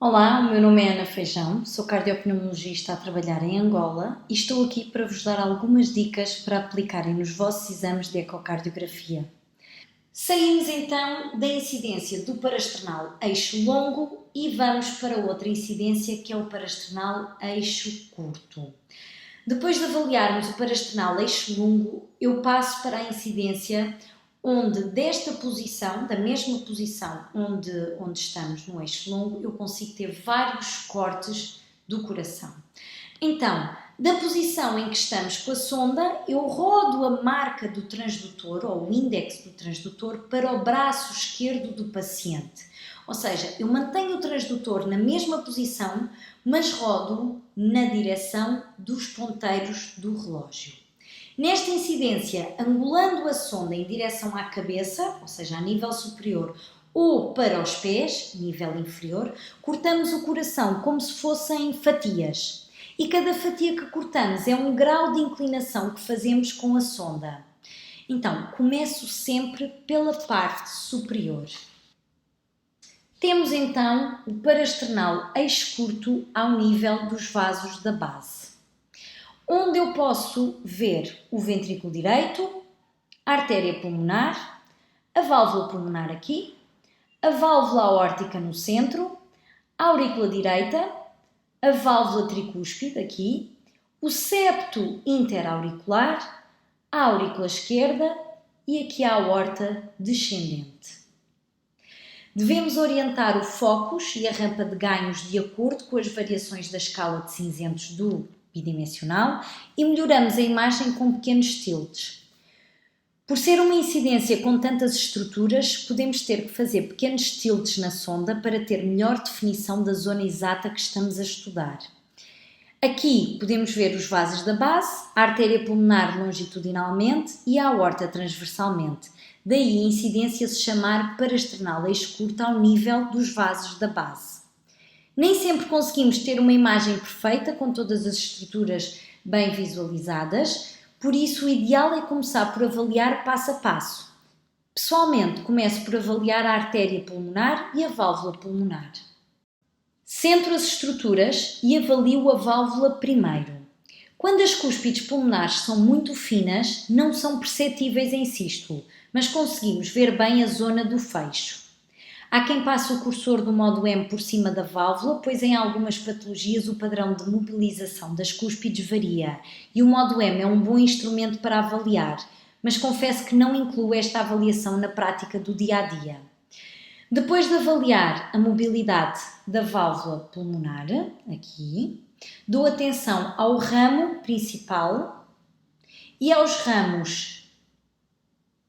Olá, o meu nome é Ana Feijão, sou cardiopneumologista a trabalhar em Angola e estou aqui para vos dar algumas dicas para aplicarem nos vossos exames de ecocardiografia. Saímos então da incidência do parasternal eixo longo e vamos para outra incidência que é o parasternal eixo curto. Depois de avaliarmos o parasternal eixo longo, eu passo para a incidência onde desta posição, da mesma posição onde estamos no eixo longo, eu consigo ter vários cortes do coração. Então, da posição em que estamos com a sonda, eu rodo a marca do transdutor, ou o índex do transdutor, para o braço esquerdo do paciente. Ou seja, eu mantenho o transdutor na mesma posição, mas rodo na direção dos ponteiros do relógio. Nesta incidência, angulando a sonda em direção à cabeça, ou seja, a nível superior, ou para os pés, nível inferior, cortamos o coração como se fossem fatias. E cada fatia que cortamos é um grau de inclinação que fazemos com a sonda. Então, começo sempre pela parte superior. Temos então o parasternal eixo curto ao nível dos vasos da base, onde eu posso ver o ventrículo direito, a artéria pulmonar, a válvula pulmonar aqui, a válvula aórtica no centro, a aurícula direita, a válvula tricúspide aqui, o septo interauricular, a aurícula esquerda e aqui a aorta descendente. Devemos orientar o focus e a rampa de ganhos de acordo com as variações da escala de cinzentos do bidimensional e melhoramos a imagem com pequenos tilts. Por ser uma incidência com tantas estruturas, podemos ter que fazer pequenos tilts na sonda para ter melhor definição da zona exata que estamos a estudar. Aqui podemos ver os vasos da base, a artéria pulmonar longitudinalmente e a aorta transversalmente. Daí a incidência se chamar parasternal eixo curto ao nível dos vasos da base. Nem sempre conseguimos ter uma imagem perfeita com todas as estruturas bem visualizadas, por isso o ideal é começar por avaliar passo a passo. Pessoalmente, começo por avaliar a artéria pulmonar e a válvula pulmonar. Centro as estruturas e avalio a válvula primeiro. Quando as cúspides pulmonares são muito finas, não são perceptíveis em sístole, mas conseguimos ver bem a zona do fecho. Há quem passe o cursor do modo M por cima da válvula, pois em algumas patologias o padrão de mobilização das cúspides varia e o modo M é um bom instrumento para avaliar, mas confesso que não incluo esta avaliação na prática do dia a dia. Depois de avaliar a mobilidade da válvula pulmonar, aqui, dou atenção ao ramo principal e aos ramos,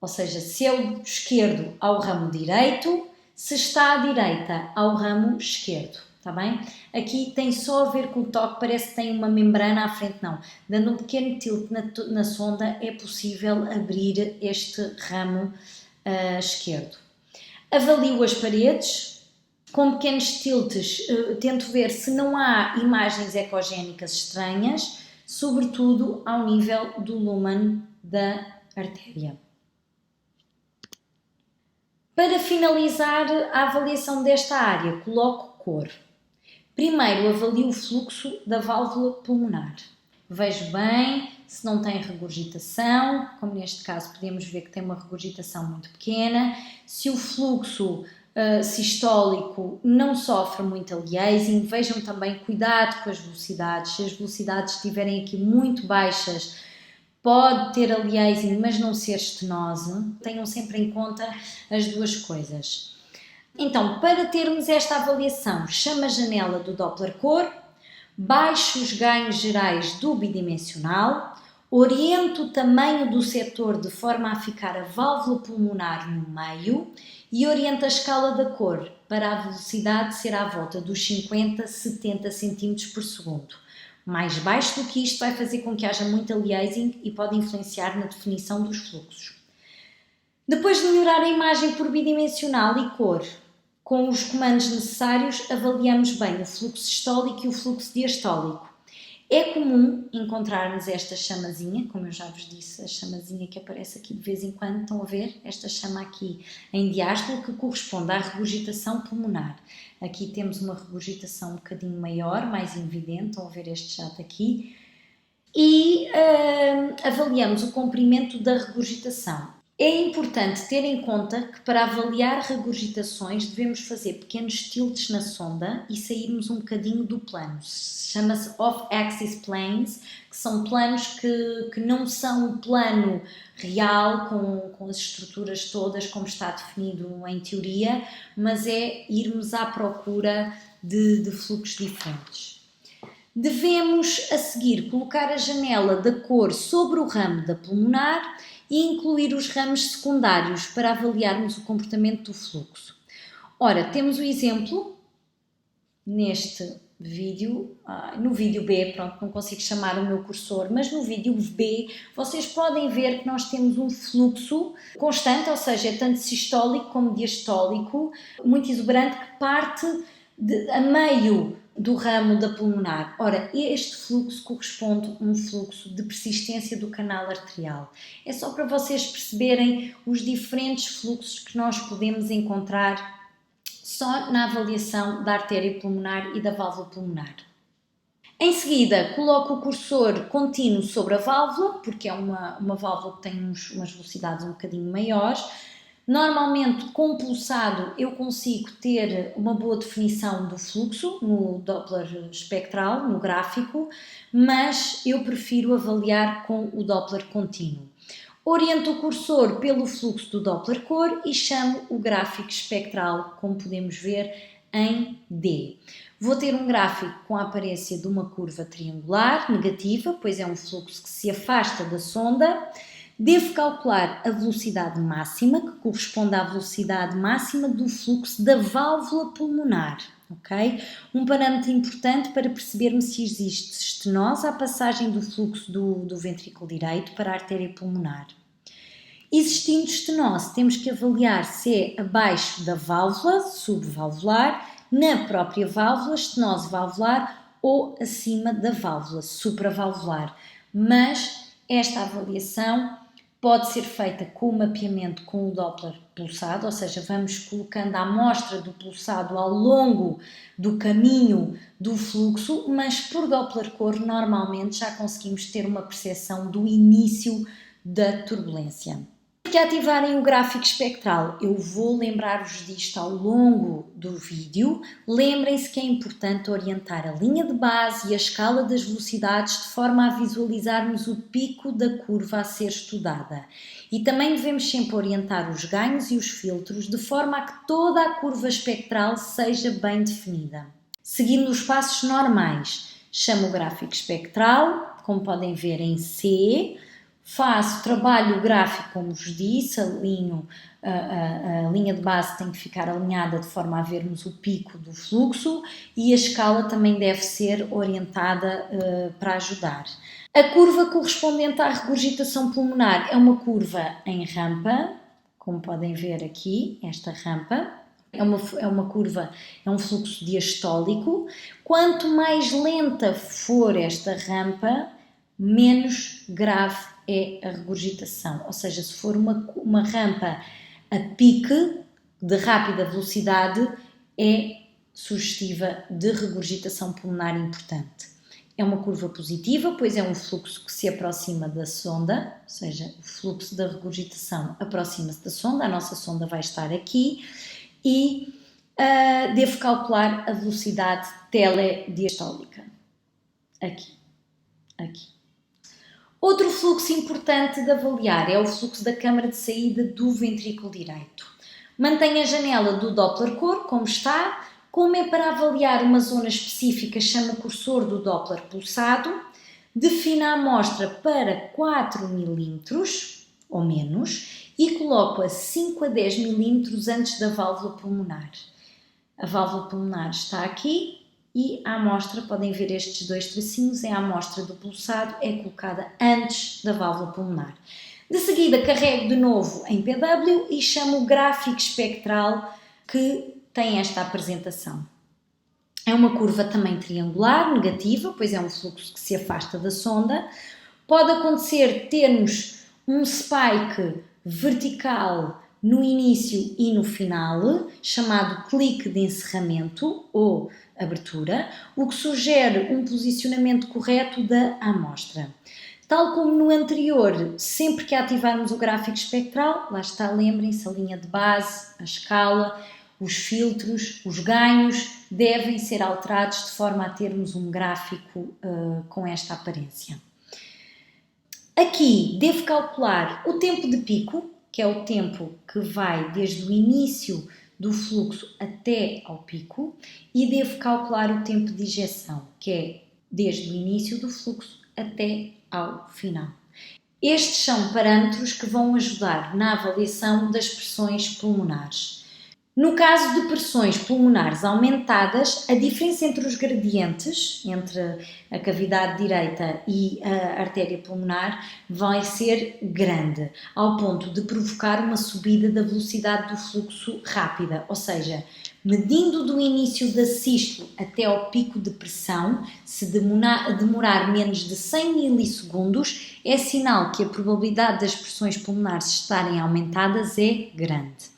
ou seja, se é o esquerdo ao ramo direito, se está à direita ao ramo esquerdo, está bem? Aqui tem só a ver com o toque, parece que tem uma membrana à frente, não. Dando um pequeno tilt na sonda é possível abrir este ramo esquerdo. Avalio as paredes, com pequenos tilts tento ver se não há imagens ecogénicas estranhas, sobretudo ao nível do lumen da artéria. Para finalizar a avaliação desta área, coloco cor. Primeiro avalio o fluxo da válvula pulmonar. Vejo bem se não tem regurgitação, como neste caso podemos ver que tem uma regurgitação muito pequena, se o fluxo sistólico não sofre muito aliasing. Vejam também, cuidado com as velocidades, se as velocidades estiverem aqui muito baixas, pode ter aliasing, mas não ser estenose. Tenham sempre em conta as duas coisas. Então, para termos esta avaliação, chamo a janela do Doppler cor, baixo os ganhos gerais do bidimensional, oriento o tamanho do setor de forma a ficar a válvula pulmonar no meio e oriento a escala da cor para a velocidade ser à volta dos 50-70 cm por segundo. Mais baixo do que isto vai fazer com que haja muito aliasing e pode influenciar na definição dos fluxos. Depois de melhorar a imagem por bidimensional e cor, com os comandos necessários avaliamos bem o fluxo sistólico e o fluxo diastólico. É comum encontrarmos esta chamazinha, como eu já vos disse, a chamazinha que aparece aqui de vez em quando, estão a ver? Esta chama aqui em diástole que corresponde à regurgitação pulmonar. Aqui temos uma regurgitação um bocadinho maior, mais evidente, estão a ver este jato aqui. E avaliamos o comprimento da regurgitação. É importante ter em conta que para avaliar regurgitações devemos fazer pequenos tilts na sonda e sairmos um bocadinho do plano. Chama-se off-axis planes, que são planos que não são o plano real com as estruturas todas como está definido em teoria, mas é irmos à procura de fluxos diferentes. Devemos, a seguir, colocar a janela da cor sobre o ramo da pulmonar e incluir os ramos secundários para avaliarmos o comportamento do fluxo. Ora, temos o exemplo neste vídeo, no vídeo B, pronto, não consigo chamar o meu cursor, mas no vídeo B vocês podem ver que nós temos um fluxo constante, ou seja, é tanto sistólico como diastólico, muito exuberante, que parte a meio do ramo da pulmonar. Ora, este fluxo corresponde a um fluxo de persistência do canal arterial. É só para vocês perceberem os diferentes fluxos que nós podemos encontrar só na avaliação da artéria pulmonar e da válvula pulmonar. Em seguida, coloco o cursor contínuo sobre a válvula, porque é uma válvula que tem umas velocidades um bocadinho maiores. Normalmente, com pulsado, eu consigo ter uma boa definição do fluxo no Doppler espectral, no gráfico, mas eu prefiro avaliar com o Doppler contínuo. Oriento o cursor pelo fluxo do Doppler cor e chamo o gráfico espectral, como podemos ver, em D. Vou ter um gráfico com a aparência de uma curva triangular negativa, pois é um fluxo que se afasta da sonda. Devo calcular a velocidade máxima, que corresponde à velocidade máxima do fluxo da válvula pulmonar, ok? Um parâmetro importante para percebermos se existe estenose à passagem do fluxo do ventrículo direito para a artéria pulmonar. Existindo estenose, temos que avaliar se é abaixo da válvula subvalvular, na própria válvula, estenose valvular, ou acima da válvula supravalvular. Mas esta avaliação pode ser feita com o mapeamento com o Doppler pulsado, ou seja, vamos colocando a amostra do pulsado ao longo do caminho do fluxo, mas por Doppler cor normalmente já conseguimos ter uma percepção do início da turbulência. Que ativarem o gráfico espectral, eu vou lembrar-vos disto ao longo do vídeo. Lembrem-se que é importante orientar a linha de base e a escala das velocidades de forma a visualizarmos o pico da curva a ser estudada. E também devemos sempre orientar os ganhos e os filtros de forma a que toda a curva espectral seja bem definida. Seguindo os passos normais, chamo o gráfico espectral, como podem ver em C. Trabalho o gráfico, como vos disse, alinho, a linha de base tem que ficar alinhada de forma a vermos o pico do fluxo e a escala também deve ser orientada para ajudar. A curva correspondente à regurgitação pulmonar é uma curva em rampa, como podem ver aqui, esta rampa. É uma curva, é um fluxo diastólico. Quanto mais lenta for esta rampa, menos grave é a regurgitação, ou seja, se for uma rampa a pique de rápida velocidade, é sugestiva de regurgitação pulmonar importante. É uma curva positiva, pois é um fluxo que se aproxima da sonda, ou seja, o fluxo da regurgitação aproxima-se da sonda, a nossa sonda vai estar aqui e devo calcular a velocidade telediastólica. Aqui. Outro fluxo importante de avaliar é o fluxo da câmara de saída do ventrículo direito. Mantenha a janela do Doppler cor como está. Como é para avaliar uma zona específica, chama o cursor do Doppler pulsado. Defina a amostra para 4 mm ou menos e coloco a 5 a 10 mm antes da válvula pulmonar. A válvula pulmonar está aqui. E a amostra, podem ver estes dois tracinhos, é a amostra do pulsado, é colocada antes da válvula pulmonar. De seguida carrego de novo em PW e chamo o gráfico espectral que tem esta apresentação. É uma curva também triangular, negativa, pois é um fluxo que se afasta da sonda. Pode acontecer termos um spike vertical no início e no final, chamado clique de encerramento ou abertura, o que sugere um posicionamento correto da amostra. Tal como no anterior, sempre que ativarmos o gráfico espectral, lá está, lembrem-se, a linha de base, a escala, os filtros, os ganhos devem ser alterados de forma a termos um gráfico com esta aparência. Aqui devo calcular o tempo de pico, que é o tempo que vai desde o início do fluxo até ao pico, e devo calcular o tempo de ejeção, que é desde o início do fluxo até ao final. Estes são parâmetros que vão ajudar na avaliação das pressões pulmonares. No caso de pressões pulmonares aumentadas, a diferença entre os gradientes, entre a cavidade direita e a artéria pulmonar, vai ser grande, ao ponto de provocar uma subida da velocidade do fluxo rápida, ou seja, medindo do início da sístole até ao pico de pressão, se demorar menos de 100 milissegundos, é sinal que a probabilidade das pressões pulmonares estarem aumentadas é grande.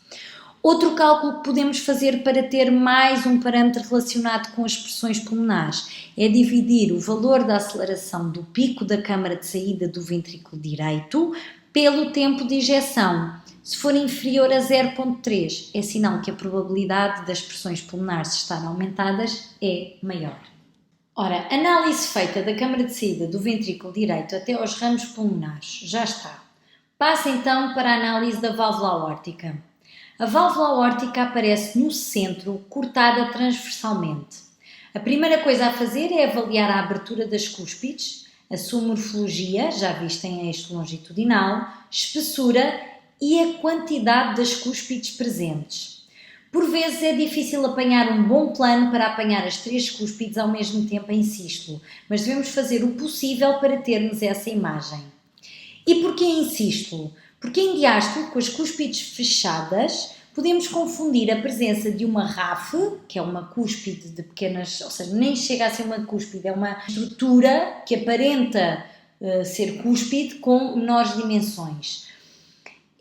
Outro cálculo que podemos fazer para ter mais um parâmetro relacionado com as pressões pulmonares é dividir o valor da aceleração do pico da câmara de saída do ventrículo direito pelo tempo de ejeção. Se for inferior a 0,3, é sinal que a probabilidade das pressões pulmonares estarem aumentadas é maior. Ora, análise feita da câmara de saída do ventrículo direito até aos ramos pulmonares, já está. Passa então para a análise da válvula aórtica. A válvula aórtica aparece no centro, cortada transversalmente. A primeira coisa a fazer é avaliar a abertura das cúspides, a sua morfologia, já vista em eixo longitudinal, espessura e a quantidade das cúspides presentes. Por vezes é difícil apanhar um bom plano para apanhar as 3 cúspides ao mesmo tempo em sístolo, mas devemos fazer o possível para termos essa imagem. E porquê em sístolo? Porque em diástolo, com as cúspides fechadas, podemos confundir a presença de uma RAF, que é uma cúspide de pequenas, ou seja, nem chega a ser uma cúspide, é uma estrutura que aparenta ser cúspide com menores dimensões.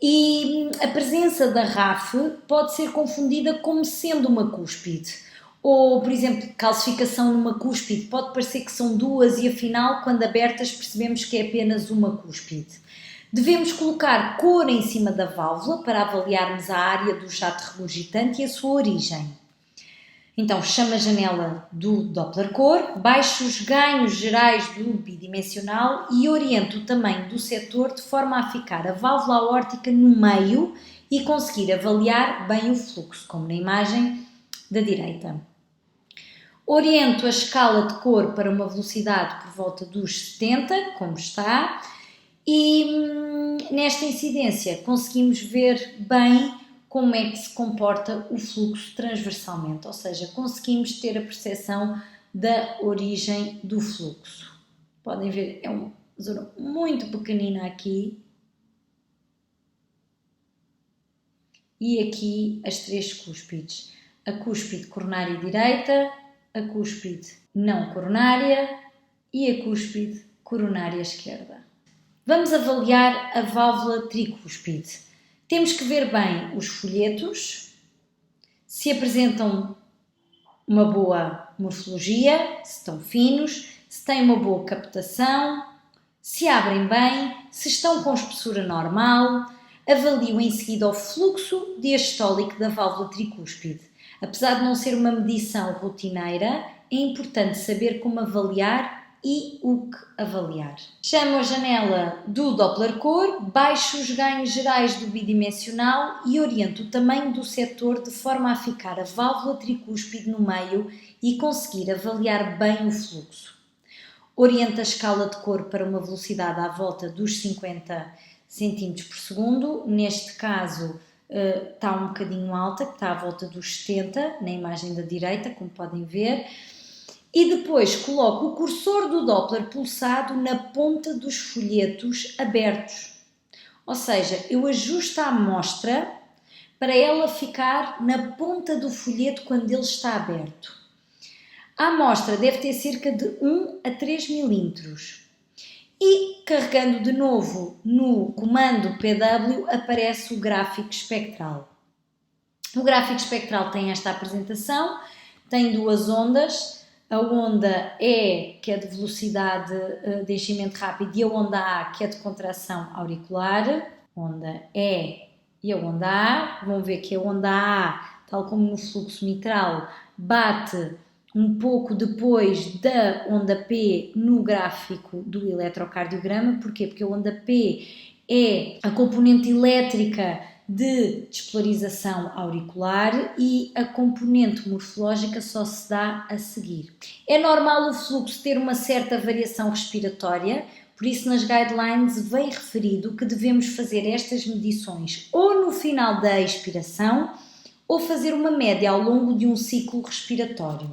E a presença da RAF pode ser confundida como sendo uma cúspide. Ou, por exemplo, calcificação numa cúspide pode parecer que são 2 e afinal, quando abertas, percebemos que é apenas uma cúspide. Devemos colocar cor em cima da válvula para avaliarmos a área do jato regurgitante e a sua origem. Então, chamo a janela do Doppler cor, baixo os ganhos gerais do bidimensional e oriento o tamanho do setor de forma a ficar a válvula aórtica no meio e conseguir avaliar bem o fluxo, como na imagem da direita. Oriento a escala de cor para uma velocidade por volta dos 70, como está, e nesta incidência conseguimos ver bem como é que se comporta o fluxo transversalmente, ou seja, conseguimos ter a percepção da origem do fluxo. Podem ver, é uma zona muito pequenina aqui. E aqui as 3 cúspides. A cúspide coronária direita, a cúspide não coronária e a cúspide coronária esquerda. Vamos avaliar a válvula tricúspide. Temos que ver bem os folhetos, se apresentam uma boa morfologia, se estão finos, se têm uma boa captação, se abrem bem, se estão com espessura normal. Avalio em seguida o fluxo diastólico da válvula tricúspide. Apesar de não ser uma medição rotineira, é importante saber como avaliar e o que avaliar. Chamo a janela do Doppler cor, baixo os ganhos gerais do bidimensional e oriento o tamanho do setor de forma a ficar a válvula tricúspide no meio e conseguir avaliar bem o fluxo. Oriento a escala de cor para uma velocidade à volta dos 50 cm por segundo, neste caso está um bocadinho alta, que está à volta dos 70 na imagem da direita, como podem ver. E depois coloco o cursor do Doppler pulsado na ponta dos folhetos abertos. Ou seja, eu ajusto a amostra para ela ficar na ponta do folheto quando ele está aberto. A amostra deve ter cerca de 1 a 3 milímetros. E, carregando de novo no comando PW, aparece o gráfico espectral. O gráfico espectral tem esta apresentação, tem duas ondas, a onda E, que é de velocidade de enchimento rápido, e a onda A, que é de contração auricular. Onda E e a onda A, vão ver que a onda A, tal como no fluxo mitral, bate um pouco depois da onda P no gráfico do eletrocardiograma. Porquê? Porque a onda P é a componente elétrica de despolarização auricular e a componente morfológica só se dá a seguir. É normal o fluxo ter uma certa variação respiratória, por isso nas guidelines vem referido que devemos fazer estas medições ou no final da expiração ou fazer uma média ao longo de um ciclo respiratório.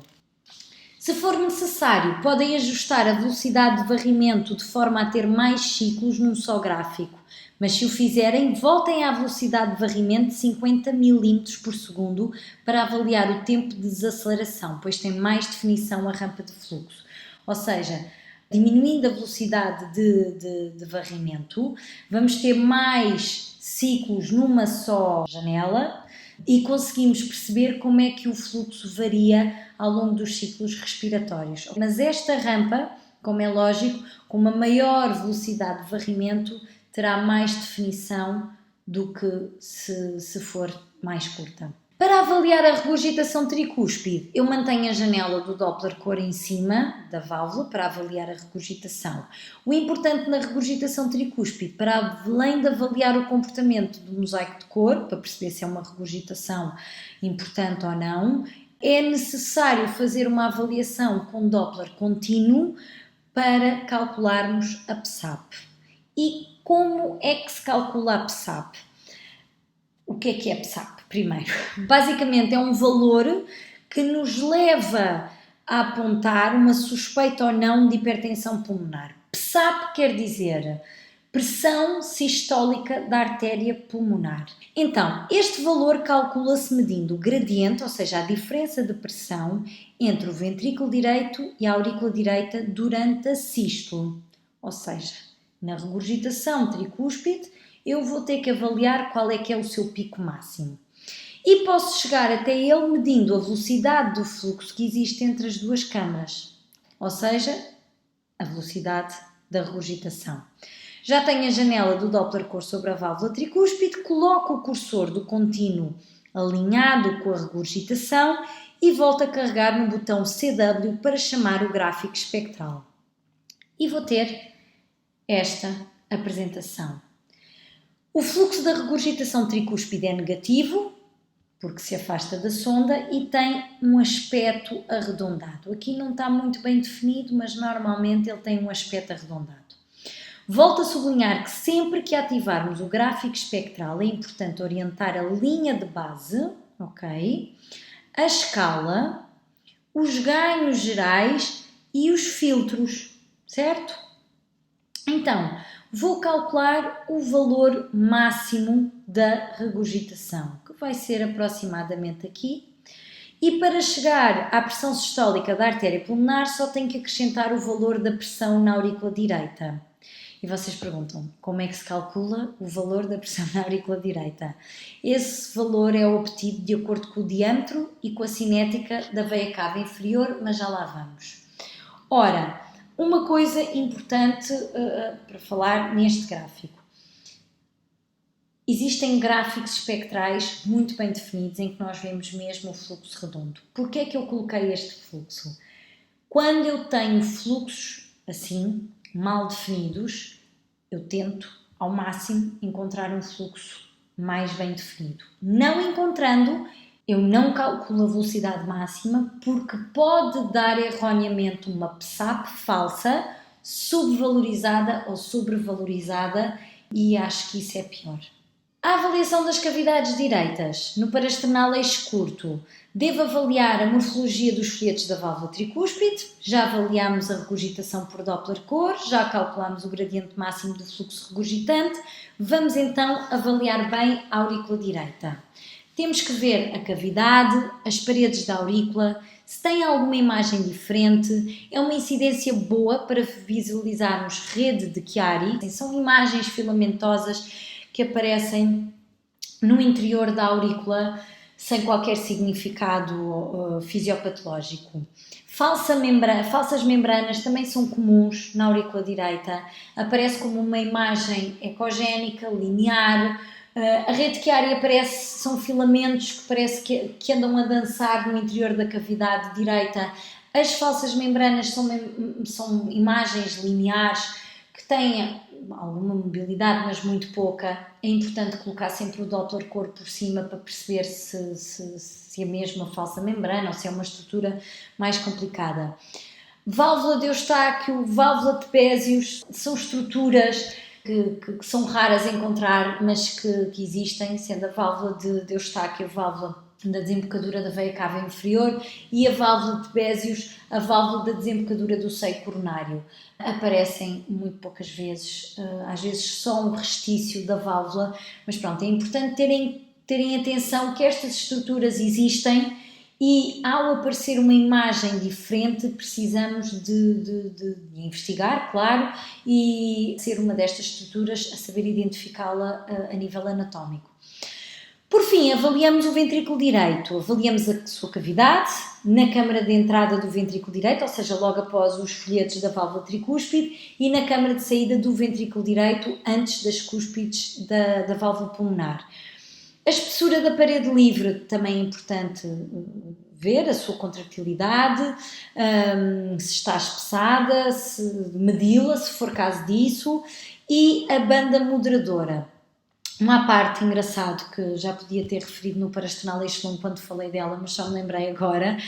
Se for necessário, podem ajustar a velocidade de varrimento de forma a ter mais ciclos num só gráfico, mas se o fizerem, voltem à velocidade de varrimento de 50 mm por segundo para avaliar o tempo de desaceleração, pois tem mais definição a rampa de fluxo. Ou seja, diminuindo a velocidade de varrimento, vamos ter mais ciclos numa só janela e conseguimos perceber como é que o fluxo varia ao longo dos ciclos respiratórios. Mas esta rampa, como é lógico, com uma maior velocidade de varrimento, terá mais definição do que se for mais curta. Para avaliar a regurgitação tricúspide, eu mantenho a janela do Doppler core em cima da válvula para avaliar a regurgitação. O importante na regurgitação tricúspide, para além de avaliar o comportamento do mosaico de cor, para perceber se é uma regurgitação importante ou não, é necessário fazer uma avaliação com Doppler contínuo para calcularmos a PSAP. E como é que se calcula a PSAP? O que é PSAP? Primeiro, basicamente é um valor que nos leva a apontar uma suspeita ou não de hipertensão pulmonar. PSAP quer dizer pressão sistólica da artéria pulmonar. Então, este valor calcula-se medindo o gradiente, ou seja, a diferença de pressão entre o ventrículo direito e a aurícula direita durante a sístole. Ou seja, na regurgitação tricúspide, eu vou ter que avaliar qual é que é o seu pico máximo. E posso chegar até ele medindo a velocidade do fluxo que existe entre as duas câmaras, ou seja, a velocidade da regurgitação. Já tenho a janela do Doppler core sobre a válvula tricúspide, coloco o cursor do contínuo alinhado com a regurgitação e volto a carregar no botão CW para chamar o gráfico espectral. E vou ter esta apresentação. O fluxo da regurgitação tricúspide é negativo, porque se afasta da sonda e tem um aspecto arredondado. Aqui não está muito bem definido, mas normalmente ele tem um aspecto arredondado. Volto a sublinhar que sempre que ativarmos o gráfico espectral é importante orientar a linha de base, ok? A escala, os ganhos gerais e os filtros, certo? Então, vou calcular o valor máximo da regurgitação, que vai ser aproximadamente aqui. E para chegar à pressão sistólica da artéria pulmonar, só tenho que acrescentar o valor da pressão na aurícula direita. E vocês perguntam, como é que se calcula o valor da pressão na aurícula direita? Esse valor é obtido de acordo com o diâmetro e com a cinética da veia cava inferior, mas já lá vamos. Ora, uma coisa importante para falar neste gráfico. Existem gráficos espectrais muito bem definidos em que nós vemos mesmo o fluxo redondo. Porquê é que eu coloquei este fluxo? Quando eu tenho fluxos assim, mal definidos, eu tento ao máximo encontrar um fluxo mais bem definido. Não encontrando, eu não calculo a velocidade máxima porque pode dar erroneamente uma PSAP falsa, subvalorizada ou sobrevalorizada, e acho que isso é pior. A avaliação das cavidades direitas. No parasternal eixo curto, devo avaliar a morfologia dos folhetos da válvula tricúspide, já avaliámos a regurgitação por Doppler core, já calculámos o gradiente máximo do fluxo regurgitante, vamos então avaliar bem a aurícula direita. Temos que ver a cavidade, as paredes da aurícula, se tem alguma imagem diferente. É uma incidência boa para visualizarmos rede de Chiari. São imagens filamentosas que aparecem no interior da aurícula sem qualquer significado fisiopatológico. Falsas membranas também são comuns na aurícula direita. Aparece como uma imagem ecogénica, linear. A rede Chiari aparece, são filamentos que parece que andam a dançar no interior da cavidade direita. As falsas membranas são imagens lineares que têm alguma mobilidade, mas muito pouca. É importante colocar sempre o Doppler corpo por cima para perceber se é mesmo uma falsa membrana ou se é uma estrutura mais complicada. Válvula de Eustáquio, válvula de Trapézios, são estruturas que são raras a encontrar, mas que existem, sendo a válvula de Eustáquio a válvula da desembocadura da veia cava inferior e a válvula de Trapézios, a válvula da desembocadura do seio coronário. Aparecem muito poucas vezes, às vezes só um restício da válvula, mas pronto, é importante terem atenção que estas estruturas existem e ao aparecer uma imagem diferente precisamos de investigar, claro, e ser uma destas estruturas a saber identificá-la a nível anatómico. Por fim, avaliamos o ventrículo direito, avaliamos a sua cavidade na câmara de entrada do ventrículo direito, ou seja, logo após os folhetos da válvula tricúspide, e na câmara de saída do ventrículo direito antes das cúspides da válvula pulmonar. A espessura da parede livre também é importante ver, a sua contractilidade, se está espessada, medi-la, se for caso disso, e a banda moderadora. Uma parte engraçado que já podia ter referido no parasternal eixo longo quando falei dela, mas só me lembrei agora.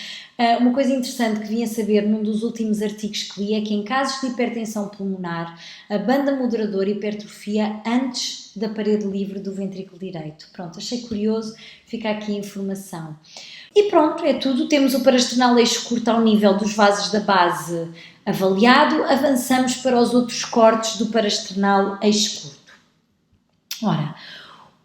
Uma coisa interessante que vim a saber num dos últimos artigos que li é que em casos de hipertensão pulmonar, a banda moderadora hipertrofia antes da parede livre do ventrículo direito. Pronto, achei curioso, fica aqui a informação. E pronto, é tudo. Temos o parasternal eixo curto ao nível dos vasos da base avaliado. Avançamos para os outros cortes do parasternal eixo curto. Ora,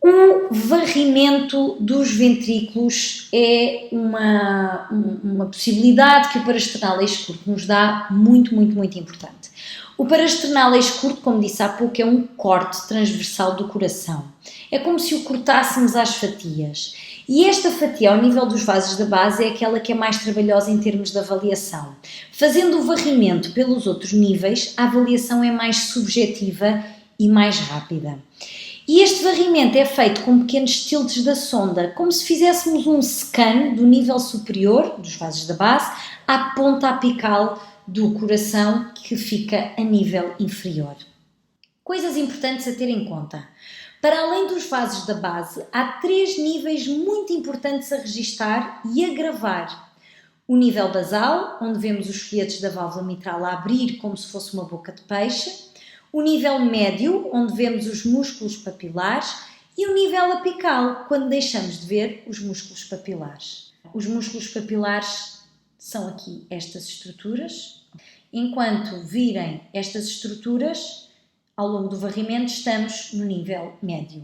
o varrimento dos ventrículos é uma possibilidade que o parasternal eixo curto nos dá muito importante. O parasternal eixo curto, como disse há pouco, é um corte transversal do coração. É como se o cortássemos às fatias. E esta fatia, ao nível dos vasos da base, é aquela que é mais trabalhosa em termos de avaliação. Fazendo o varrimento pelos outros níveis, a avaliação é mais subjetiva e mais rápida. E este varrimento é feito com pequenos tiltes da sonda, como se fizéssemos um scan do nível superior, dos vasos da base, à ponta apical do coração, que fica a nível inferior. Coisas importantes a ter em conta. Para além dos vasos da base, há 3 níveis muito importantes a registar e a gravar. O nível basal, onde vemos os folhetos da válvula mitral a abrir como se fosse uma boca de peixe. O nível médio, onde vemos os músculos papilares, e o nível apical, quando deixamos de ver os músculos papilares. Os músculos papilares são aqui estas estruturas. Enquanto virem estas estruturas, ao longo do varrimento estamos no nível médio.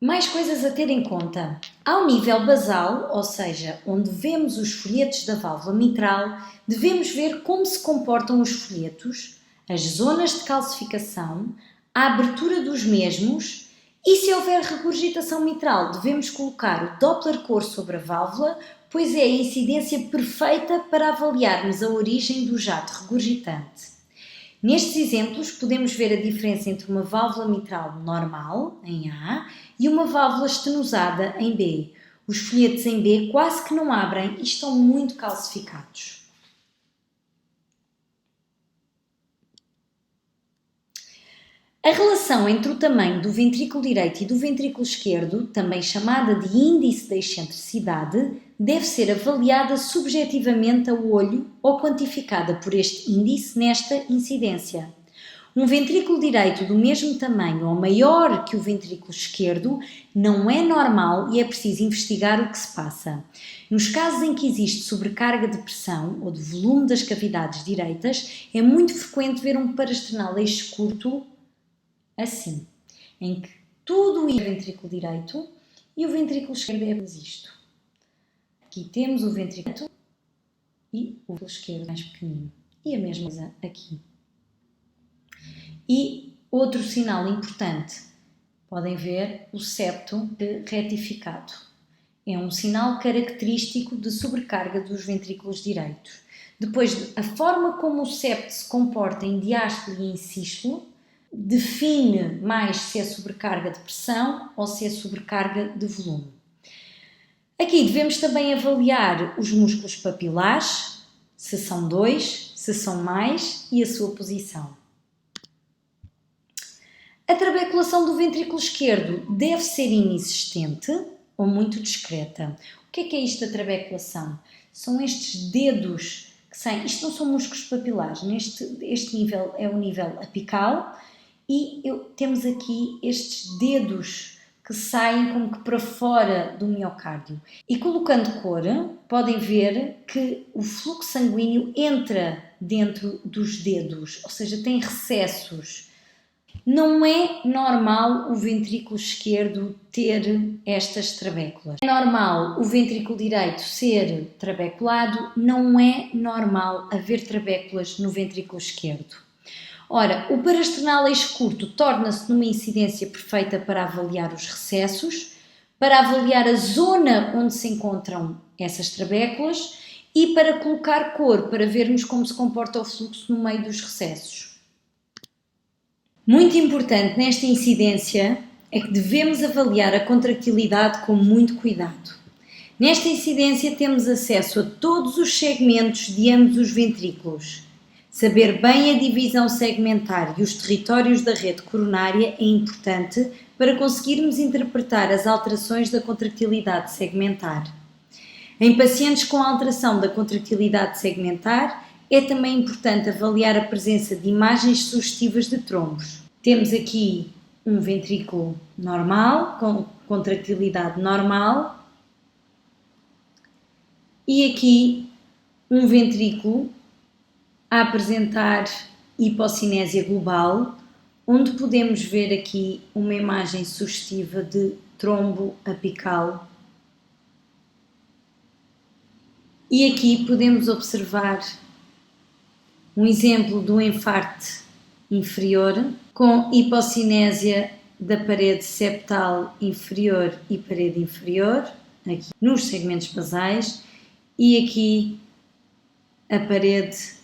Mais coisas a ter em conta. Ao nível basal, ou seja, onde vemos os folhetos da válvula mitral, devemos ver como se comportam os folhetos, as zonas de calcificação, a abertura dos mesmos e se houver regurgitação mitral devemos colocar o Doppler core sobre a válvula, pois é a incidência perfeita para avaliarmos a origem do jato regurgitante. Nestes exemplos podemos ver a diferença entre uma válvula mitral normal, em A, e uma válvula estenosada, em B. Os folhetos em B quase que não abrem e estão muito calcificados. A relação entre o tamanho do ventrículo direito e do ventrículo esquerdo, também chamada de índice de excentricidade, deve ser avaliada subjetivamente a olho ou quantificada por este índice nesta incidência. Um ventrículo direito do mesmo tamanho ou maior que o ventrículo esquerdo não é normal e é preciso investigar o que se passa. Nos casos em que existe sobrecarga de pressão ou de volume das cavidades direitas, é muito frequente ver um parasternal eixo curto assim, em que tudo o ventrículo direito E o ventrículo esquerdo é apenas isto. Aqui temos o ventrículo e o ventrículo esquerdo mais pequenino. E a mesma coisa aqui. E outro sinal importante, podem ver o septo retificado. É um sinal característico de sobrecarga dos ventrículos direitos. Depois, a forma como o septo se comporta em diástole e em sístole define mais se é sobrecarga de pressão ou se é sobrecarga de volume. Aqui devemos também avaliar os músculos papilares, se são 2, se são mais e a sua posição. A trabeculação do ventrículo esquerdo deve ser inexistente ou muito discreta. O que é isto da trabeculação? São estes dedos que saem, isto não são músculos papilares, este nível é o nível apical e temos aqui estes dedos que saem como que para fora do miocárdio. E colocando cor, podem ver que o fluxo sanguíneo entra dentro dos dedos, ou seja, tem recessos. Não é normal o ventrículo esquerdo ter estas trabéculas. É normal o ventrículo direito ser trabeculado, não é normal haver trabéculas no ventrículo esquerdo. Ora, o parasternal eixo curto torna-se numa incidência perfeita para avaliar os recessos, para avaliar a zona onde se encontram essas trabéculas e para colocar cor, para vermos como se comporta o fluxo no meio dos recessos. Muito importante nesta incidência é que devemos avaliar a contractilidade com muito cuidado. Nesta incidência temos acesso a todos os segmentos de ambos os ventrículos. Saber bem a divisão segmentar e os territórios da rede coronária é importante para conseguirmos interpretar as alterações da contractilidade segmentar. Em pacientes com alteração da contractilidade segmentar, é também importante avaliar a presença de imagens sugestivas de trombos. Temos aqui um ventrículo normal, com contractilidade normal, e aqui um ventrículo a apresentar hipocinésia global, onde podemos ver aqui uma imagem sugestiva de trombo apical. E aqui podemos observar um exemplo do enfarte inferior, com hipocinésia da parede septal inferior e parede inferior, aqui nos segmentos basais, e aqui a parede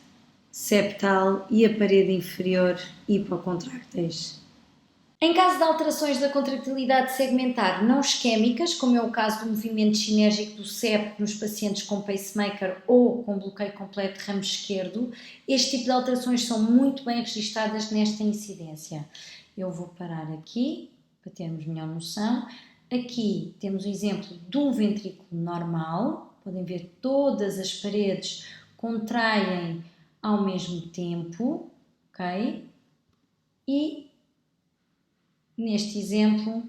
septal e a parede inferior hipocontrácteis. Em caso de alterações da contractilidade segmentar não isquémicas, como é o caso do movimento sinérgico do septo nos pacientes com pacemaker ou com bloqueio completo de ramo esquerdo, este tipo de alterações são muito bem registadas nesta incidência. Eu vou parar aqui para termos melhor noção. Aqui temos um exemplo de um ventrículo normal, podem ver todas as paredes contraem ao mesmo tempo, ok? E neste exemplo,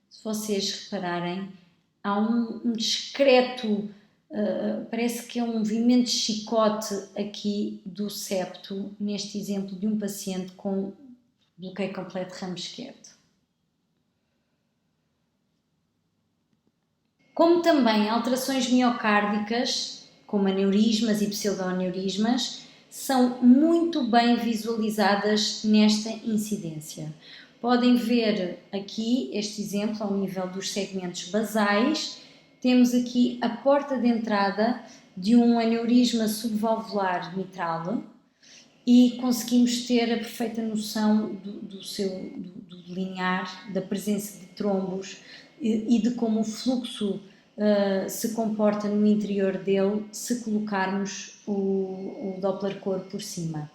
se vocês repararem, há um discreto, parece que é um movimento de chicote aqui do septo, neste exemplo de um paciente com bloqueio completo de ramo esquerdo. Como também alterações miocárdicas, como aneurismas e pseudoaneurismas, são muito bem visualizadas nesta incidência. Podem ver aqui este exemplo ao nível dos segmentos basais. Temos aqui a porta de entrada de um aneurisma subvalvular mitral e conseguimos ter a perfeita noção do linear, da presença de trombos e de como o fluxo se comporta no interior dele se colocarmos o Doppler core por cima.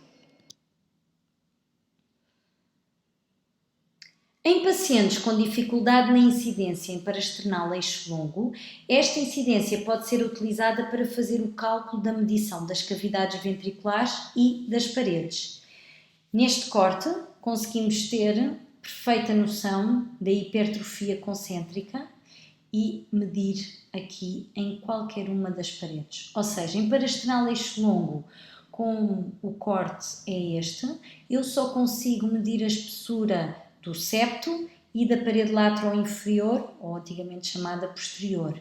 Em pacientes com dificuldade na incidência em parasternal eixo longo, esta incidência pode ser utilizada para fazer o cálculo da medição das cavidades ventriculares e das paredes. Neste corte, conseguimos ter perfeita noção da hipertrofia concêntrica e medir aqui em qualquer uma das paredes. Ou seja, em parasternal eixo longo, como o corte é este, eu só consigo medir a espessura do septo e da parede lateral-inferior, ou antigamente chamada posterior.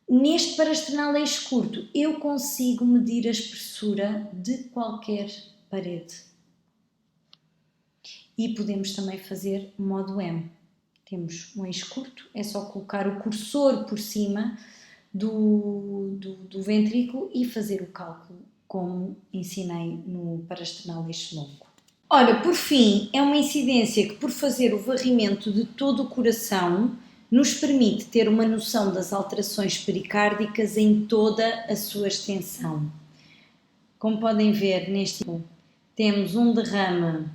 Neste parasternal eixo curto, eu consigo medir a espessura de qualquer parede. E podemos também fazer modo M. Temos um eixo curto, é só colocar o cursor por cima do ventrículo e fazer o cálculo como ensinei no parasternal eixo longo. Ora, por fim, é uma incidência que, por fazer o varrimento de todo o coração, nos permite ter uma noção das alterações pericárdicas em toda a sua extensão. Como podem ver neste temos um derrame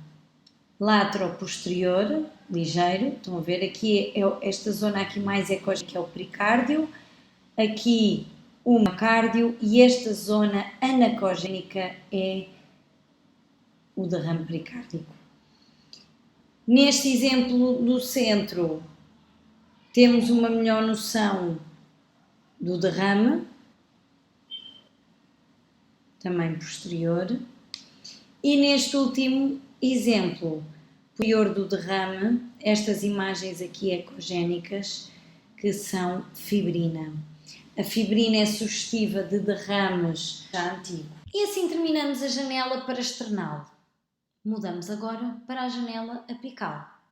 lateroposterior, ligeiro, estão a ver, aqui esta zona aqui mais ecogênica que é o pericárdio, aqui o miocárdio e esta zona anacogénica é o derrame pericárdico. Neste exemplo do centro, temos uma melhor noção do derrame, também posterior, e neste último exemplo, posterior do derrame, estas imagens aqui ecogénicas, que são fibrina. A fibrina é sugestiva de derrames já antigos. E assim terminamos a janela parasternal. Mudamos agora para a janela apical.